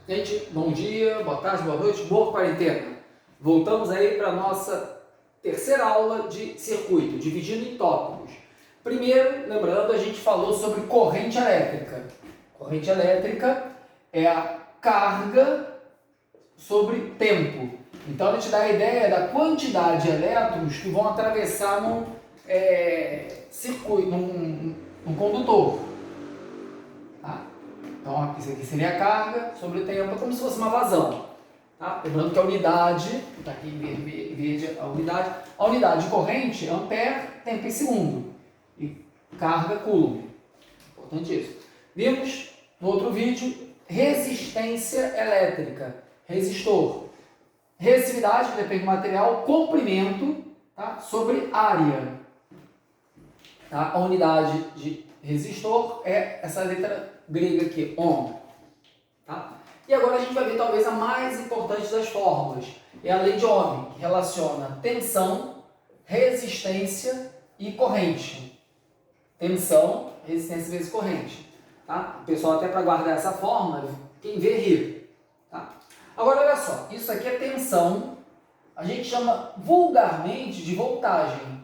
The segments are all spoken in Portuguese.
Gente, bom dia, boa tarde, boa noite, boa quarentena. Voltamos aí para a nossa terceira aula de circuito, dividindo em tópicos. Primeiro, lembrando, a gente falou sobre corrente elétrica. Corrente elétrica é a carga sobre tempo. Então, a gente dá a ideia da quantidade de elétrons que vão atravessar num circuito, num condutor. Tá? Então, isso aqui seria a carga sobre o tempo, como se fosse uma vazão. Tá? Lembrando que a unidade, está aqui em verde a unidade de corrente é ampere, tempo em segundo, e carga coulomb. Importante isso. Vimos no outro vídeo resistência elétrica, resistor. Resistividade, depende do material, comprimento, tá? Sobre área. Tá? A unidade de resistor é essa letra grega aqui, ohm. Tá? E agora a gente vai ver talvez a mais importante das fórmulas. É a lei de Ohm, que relaciona tensão, resistência e corrente. Tensão, resistência vezes corrente. Tá? O pessoal até para guardar essa fórmula, quem vê ri. Tá? Agora olha só, isso aqui é tensão, a gente chama vulgarmente de voltagem.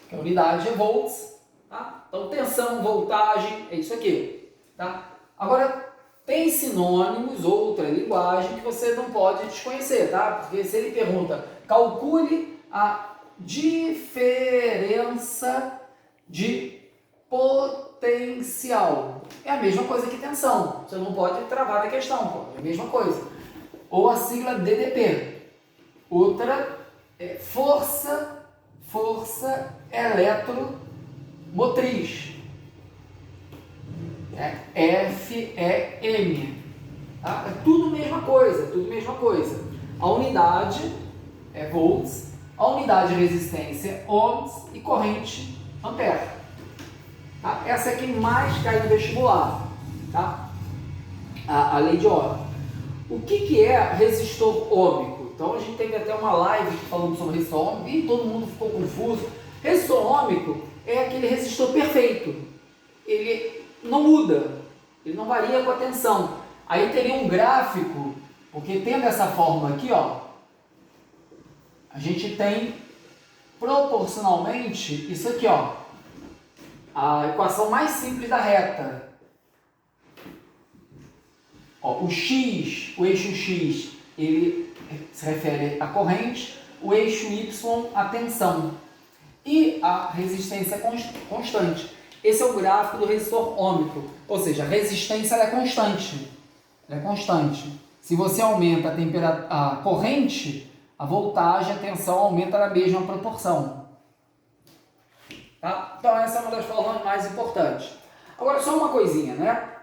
Que a unidade é volts. Tá? Então, tensão, voltagem, é isso aqui. Tá? Agora, tem sinônimos, outra linguagem que você não pode desconhecer, tá? Porque se ele pergunta, calcule a diferença de potencial. É a mesma coisa que tensão. Você não pode travar da questão, pô. É a mesma coisa. Ou a sigla DDP. Outra é força eletromotriz. FEM. Tá? É tudo mesma coisa, A unidade é volts, a unidade de resistência é ohms e corrente ampere. Tá? Essa é que mais cai no vestibular. Tá? A lei de Ohm. O que é resistor ôhmico? Então a gente teve até uma live falando sobre resistor ôhmico e todo mundo ficou confuso. Resistor ôhmico é aquele resistor perfeito. Ele não muda, ele não varia com a tensão. Aí teria um gráfico, porque tendo essa fórmula aqui, ó, a gente tem proporcionalmente isso aqui, ó, a equação mais simples da reta. Ó, o X, o eixo X, ele se refere à corrente, o eixo Y à tensão e a resistência constante. Esse é o gráfico do resistor ôhmico, ou seja, a resistência ela é constante. Ela é constante. Se você aumenta a corrente, a voltagem, a tensão aumenta na mesma proporção. Tá? Então essa é uma das fórmulas mais importantes. Agora só uma coisinha, né?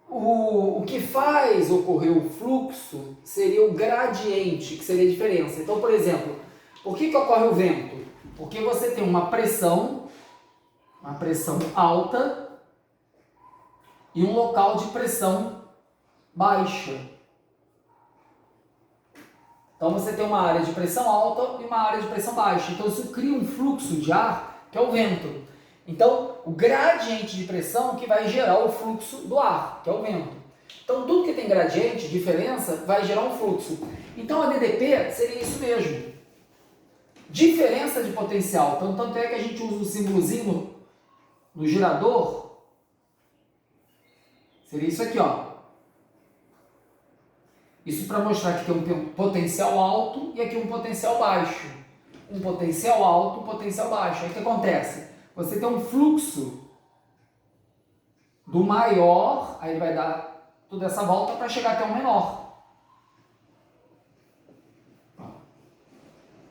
O que faz ocorrer o fluxo seria o gradiente, que seria a diferença. Então, por exemplo, por que ocorre o vento? Porque você tem uma pressão alta e um local de pressão baixa. Então você tem uma área de pressão alta e uma área de pressão baixa. Então isso cria um fluxo de ar, que é o vento. Então o gradiente de pressão que vai gerar o fluxo do ar, que é o vento. Então tudo que tem gradiente, diferença, vai gerar um fluxo. Então a DDP seria isso mesmo. Diferença de potencial. Então, tanto é que a gente usa o símbolozinho no girador. Seria isso aqui, ó. Isso para mostrar que tem um potencial alto e aqui um potencial baixo. Um potencial alto, um potencial baixo. Aí o que acontece? Você tem um fluxo do maior, aí ele vai dar toda essa volta para chegar até o menor.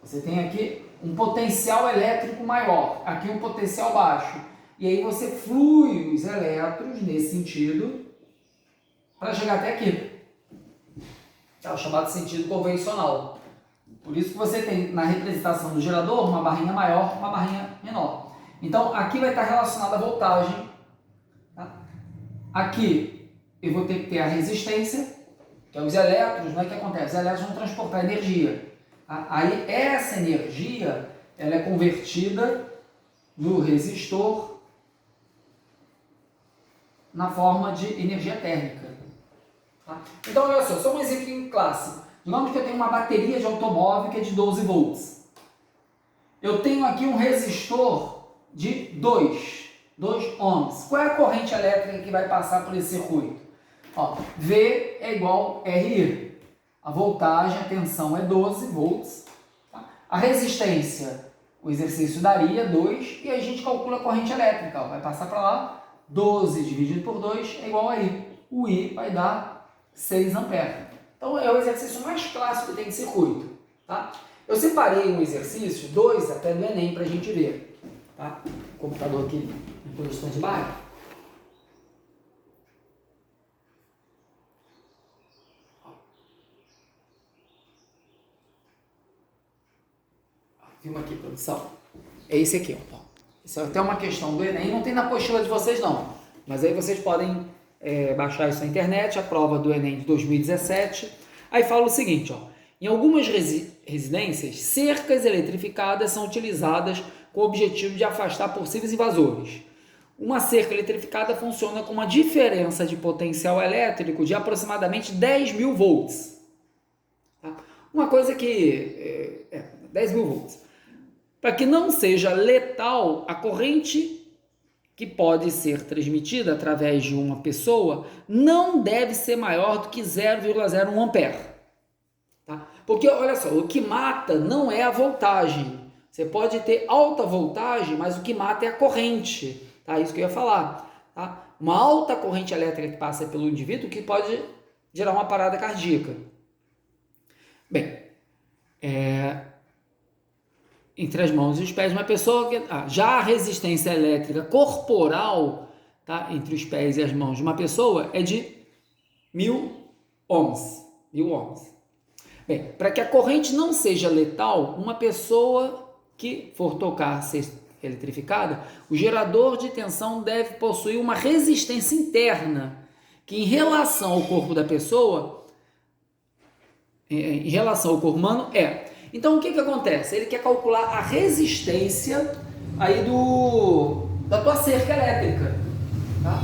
Você tem aqui um potencial elétrico maior, aqui um potencial baixo. E aí você flui os elétrons nesse sentido para chegar até aqui. É o chamado sentido convencional. Por isso que você tem na representação do gerador uma barrinha maior, uma barrinha menor. Então aqui vai estar relacionada a voltagem. Tá? Aqui eu vou ter que ter a resistência, que é os elétrons, né? O que acontece? Os elétrons vão transportar energia. Aí essa energia ela é convertida no resistor na forma de energia térmica. Tá? Então, olha só um exemplo clássico. Digamos que eu tenho uma bateria de automóvel que é de 12 volts. Eu tenho aqui um resistor de 2 ohms. Qual é a corrente elétrica que vai passar por esse circuito? Ó, V é igual a RI. A voltagem, a tensão é 12 volts. Tá? A resistência, o exercício daria 2 e a gente calcula a corrente elétrica. Ó, vai passar para lá, 12 dividido por 2 é igual a I. O I vai dar 6 amperes. Então é o exercício mais clássico que tem de circuito. Tá? Eu separei um exercício, 2 até do Enem, para a gente ver. Tá? O computador aqui em posição de baixo. Filma aqui, produção. É esse aqui, ó. Isso é até uma questão do Enem, não tem na apostila de vocês não. Mas aí vocês podem baixar isso na internet, a prova do Enem de 2017. Aí fala o seguinte, ó. Em algumas residências, cercas eletrificadas são utilizadas com o objetivo de afastar possíveis invasores. Uma cerca eletrificada funciona com uma diferença de potencial elétrico de aproximadamente 10.000 volts. Tá? Uma coisa que... 10.000 volts. Para que não seja letal, a corrente que pode ser transmitida através de uma pessoa não deve ser maior do que 0,01 ampere. Tá? Porque, olha só, o que mata não é a voltagem. Você pode ter alta voltagem, mas o que mata é a corrente. Tá? Isso que eu ia falar. Tá? Uma alta corrente elétrica que passa pelo indivíduo que pode gerar uma parada cardíaca. Bem, entre as mãos e os pés de uma pessoa que... já a resistência elétrica corporal, tá? Entre os pés e as mãos de uma pessoa é de 1.000 ohms. 1.000 ohms. Bem, para que a corrente não seja letal, uma pessoa que for tocar ser eletrificada, o gerador de tensão deve possuir uma resistência interna, que em relação ao corpo da pessoa, em relação ao corpo humano, Então, o que acontece? Ele quer calcular a resistência aí da tua cerca elétrica. Tá?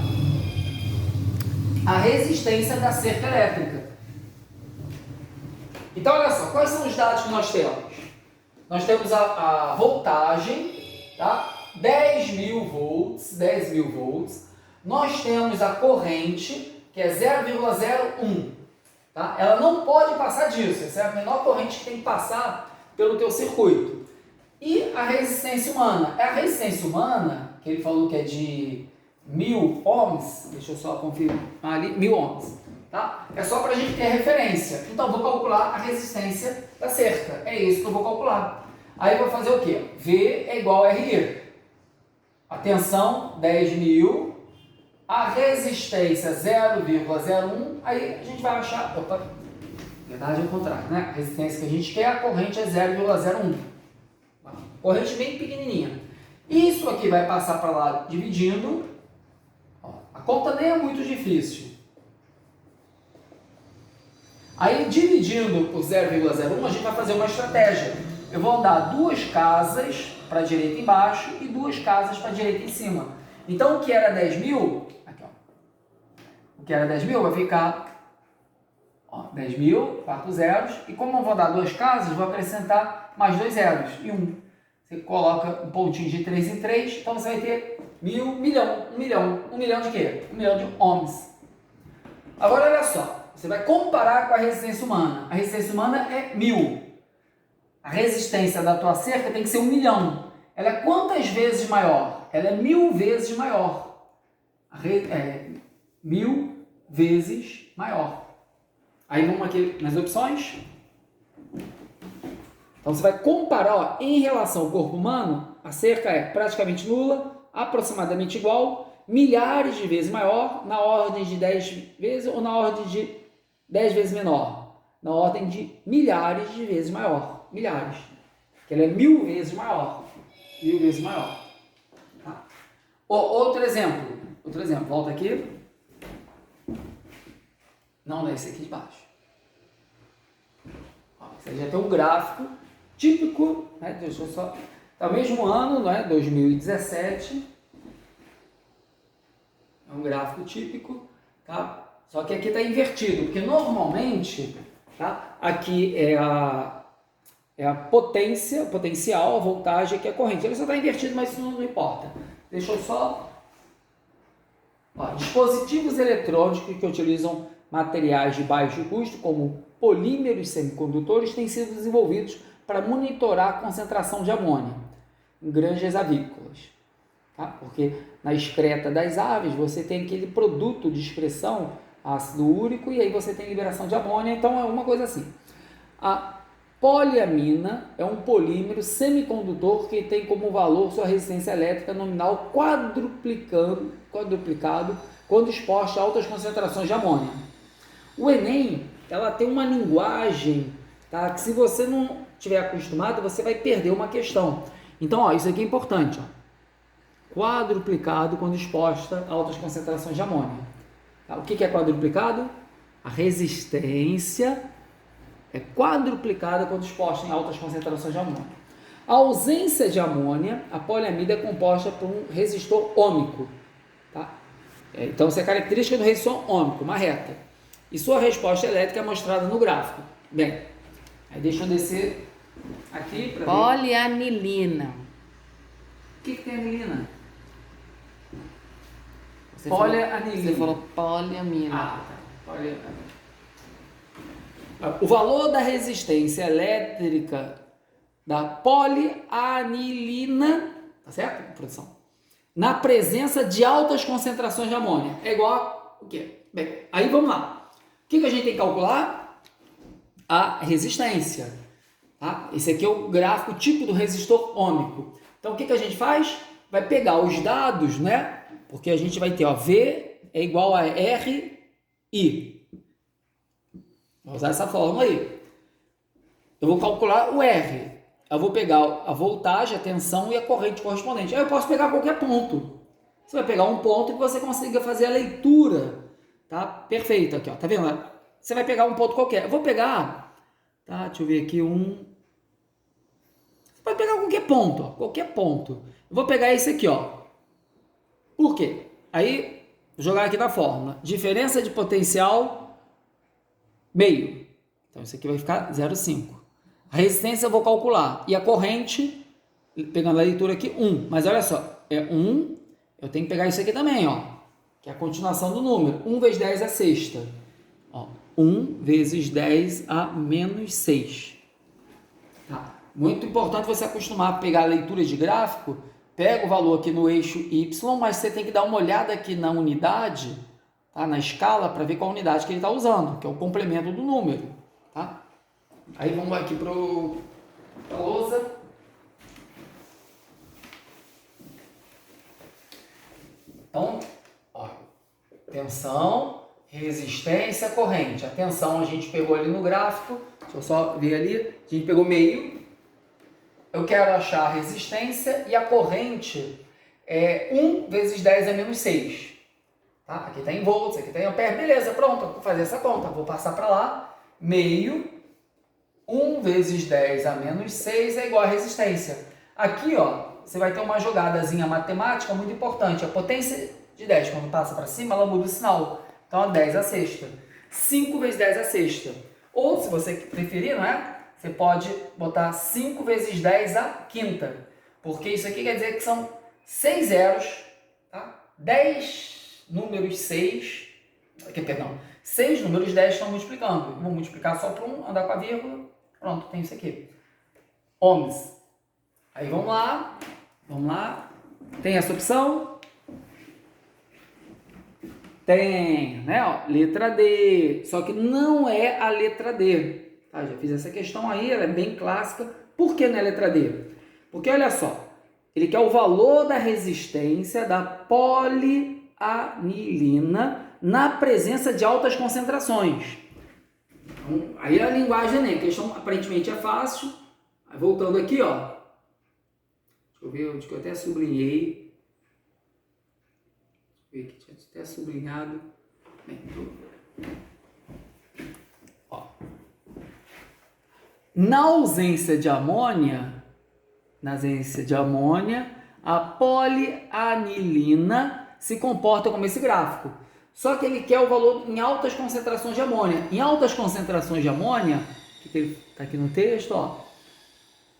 A resistência da cerca elétrica. Então, olha só, quais são os dados que nós temos? Nós temos a voltagem, tá? 10.000 volts, 10.000 volts. Nós temos a corrente, que é 0,01. Tá? Ela não pode passar disso, essa é a menor corrente que tem que passar pelo teu circuito. E a resistência humana? A resistência humana, que ele falou que é de 1.000 ohms, deixa eu só conferir ali, 1.000 ohms. Tá? É só para a gente ter referência. Então, vou calcular a resistência da cerca. É isso que eu vou calcular. Aí, eu vou fazer o quê? V é igual a RI. A tensão, 10.000. A resistência, 0,01. Aí, a gente vai achar... Opa, na verdade é o contrário, né? A resistência que a gente quer, a corrente é 0,01. Corrente bem pequenininha. Isso aqui vai passar para lá dividindo. A conta nem é muito difícil. Aí, dividindo por 0,01, a gente vai fazer uma estratégia. Eu vou andar 2 casas para a direita embaixo e 2 casas para a direita em cima. Então, o que era 10.000, aqui, ó. O que era 10.000 vai ficar 10.000, 4 zeros. E como eu vou dar 2 casas, vou acrescentar mais 2 zeros e 1. Você coloca um pontinho de 3 em 3, então você vai ter 1.000, milhão, 1 milhão. 1 milhão de quê? 1 milhão de ohms. Agora, olha só. Você vai comparar com a resistência humana. A resistência humana é 1.000. A resistência da tua cerca tem que ser 1 milhão. Ela é quantas vezes maior? Ela é 1.000 vezes maior. 1.000 vezes maior. Aí vamos aqui nas opções. Então você vai comparar, em relação ao corpo humano, a cerca é praticamente nula, aproximadamente igual, milhares de vezes maior, na ordem de 10 vezes ou na ordem de 10 vezes menor, na ordem de milhares de vezes maior, milhares, que ela é 1.000 vezes maior, 1.000 vezes maior. Tá? Outro exemplo, volta aqui, não é esse aqui de baixo. Você já tem um gráfico típico, né? Deixa eu só, é o mesmo ano, né? 2017, é um gráfico típico, tá? Só que aqui está invertido, porque normalmente, tá? Aqui é a potência, o potencial, a voltagem, que é a corrente. Ele só está invertido, mas isso não importa. Deixa eu só... Ó, dispositivos eletrônicos que utilizam materiais de baixo custo, como polímeros semicondutores, têm sido desenvolvidos para monitorar a concentração de amônia em granjas avícolas. Tá? Porque na excreta das aves você tem aquele produto de excreção, ácido úrico, e aí você tem liberação de amônia, então é uma coisa assim. A poliamina é um polímero semicondutor que tem como valor sua resistência elétrica nominal quadruplicado quando exposto a altas concentrações de amônia. O Enem, ela tem uma linguagem, tá, que se você não estiver acostumado, você vai perder uma questão. Então, ó, isso aqui é importante. Ó. Quadruplicado quando exposta a altas concentrações de amônia. Tá? O que é quadruplicado? A resistência é quadruplicada quando exposta em altas concentrações de amônia. A ausência de amônia, a poliamida é composta por um resistor ômico. Tá? Então, essa é a característica do resistor ômico, uma reta. E sua resposta elétrica é mostrada no gráfico. Bem, aí deixa eu descer aqui para ver. Polianilina. O que tem anilina? Polianilina. Você falou poliamina. Ah, tá. Poliamina. O valor da resistência elétrica da polianilina, tá certo, produção? Na presença de altas concentrações de amônia. É igual a o quê? Bem, aí vamos lá. O que a gente tem que calcular? A resistência. Tá? Esse aqui é o gráfico tipo do resistor ômico. Então, o que a gente faz? Vai pegar os dados, né? Porque a gente vai ter, ó, V é igual a RI. Vou usar essa fórmula aí. Eu vou calcular o R. Eu vou pegar a voltagem, a tensão e a corrente correspondente. Aí eu posso pegar qualquer ponto. Você vai pegar um ponto que você consiga fazer a leitura, tá? Perfeito aqui, ó. Tá vendo? Você vai pegar um ponto qualquer. Eu vou pegar, tá? Deixa eu ver aqui Você pode pegar qualquer ponto, ó. Qualquer ponto. Eu vou pegar esse aqui, ó. Por quê? Aí, vou jogar aqui na fórmula. Diferença de potencial meio. Então, isso aqui vai ficar 0,5. A resistência eu vou calcular. E a corrente, pegando a leitura aqui, 1. Mas olha só, é 1. Eu tenho que pegar isso aqui também, ó. Que é a continuação do número. 1 vezes 10 é a sexta. Ó, 1 vezes 10 a menos 6. Tá? Muito importante você acostumar a pegar a leitura de gráfico. Pega o valor aqui no eixo Y, mas você tem que dar uma olhada aqui na unidade, tá? Na escala, para ver qual unidade que ele está usando, que é o complemento do número. Tá? Aí vamos aqui para a lousa. Então, ó, tensão, resistência, corrente. A tensão a gente pegou ali no gráfico, deixa eu só ver ali, a gente pegou meio. Eu quero achar a resistência e a corrente é 1 vezes 10 a menos 6. Tá? Aqui está em volts, aqui está em ampere. Beleza, pronto, vou fazer essa conta. Vou passar para lá. Meio, 1 vezes 10 a menos 6 é igual a resistência. Aqui, ó, você vai ter uma jogadazinha matemática muito importante. A potência de 10, quando passa para cima, ela muda o sinal. Então, a 10 a sexta. 5 vezes 10 a sexta. Ou, se você preferir, não é? Você pode botar 5 vezes 10 a quinta. Porque isso aqui quer dizer que são 6 zeros. Tá? 10 números 6. Perdão. 6 números 10 estão multiplicando. Vou multiplicar só por 1, andar com a vírgula. Pronto, tem isso aqui. Ohms. Aí vamos lá. Vamos lá. Tem essa opção? Tem, né? Ó, letra D. Só que não é a letra D. Tá, já fiz essa questão aí, ela é bem clássica. Por que não é a letra D? Porque olha só, ele quer o valor da resistência da polianilina na presença de altas concentrações. Então, aí a linguagem, né? A questão aparentemente é fácil. Aí, voltando aqui, ó. Deixa eu ver onde que eu até sublinhei. Deixa eu ver aqui, tinha até sublinhado. Bem, ó. Na ausência de amônia, a polianilina se comporta como esse gráfico. Só que ele quer o valor em altas concentrações de amônia. Em altas concentrações de amônia, que está aqui no texto, ó,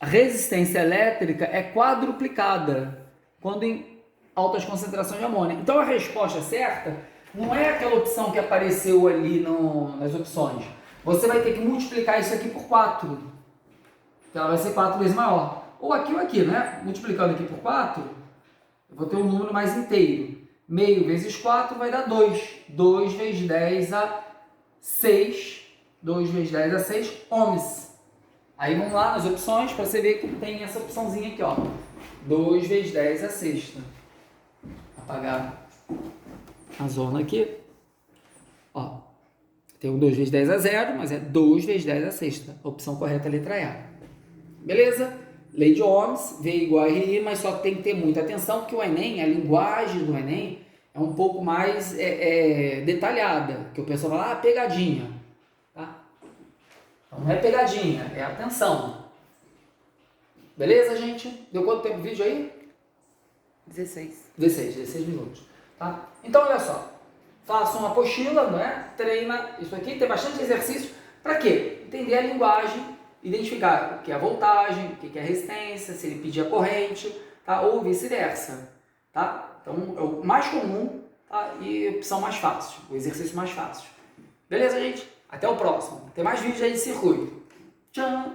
a resistência elétrica é quadruplicada quando em altas concentrações de amônia. Então a resposta certa não é aquela opção que apareceu ali nas opções. Você vai ter que multiplicar isso aqui por 4, que ela vai ser 4 vezes maior. Ou aqui, né? Multiplicando aqui por 4, eu vou ter um número mais inteiro. Meio vezes 4 vai dar 2. 2 vezes 10 a 6. 2 vezes 10 a 6 ohms. Aí vamos lá nas opções para você ver que tem essa opçãozinha aqui, ó. 2 vezes 10 a sexta. Apagar a zona aqui. Ó. Tem o 2 vezes 10 a 0, mas é 2 vezes 10 a sexta. A opção correta é a letra A. Beleza? Lei de Ohms, V igual a RI, mas só tem que ter muita atenção, porque o Enem, a linguagem do Enem, é um pouco mais detalhada. Que o pessoal fala, pegadinha. Tá? Então não é pegadinha, é atenção. Beleza, gente? Deu quanto tempo o vídeo aí? 16 minutos. Tá? Então, olha só. Faça uma apostila, não é? Treina isso aqui, tem bastante exercício. Para quê? Entender a linguagem, identificar o que é a voltagem, o que é a resistência, se ele pedir a corrente, tá? Ou vice-versa. Tá? Então, é o mais comum, tá? E a opção mais fácil, o exercício mais fácil. Beleza, gente? Até o próximo. Tem mais vídeos aí de circuito. Tchau!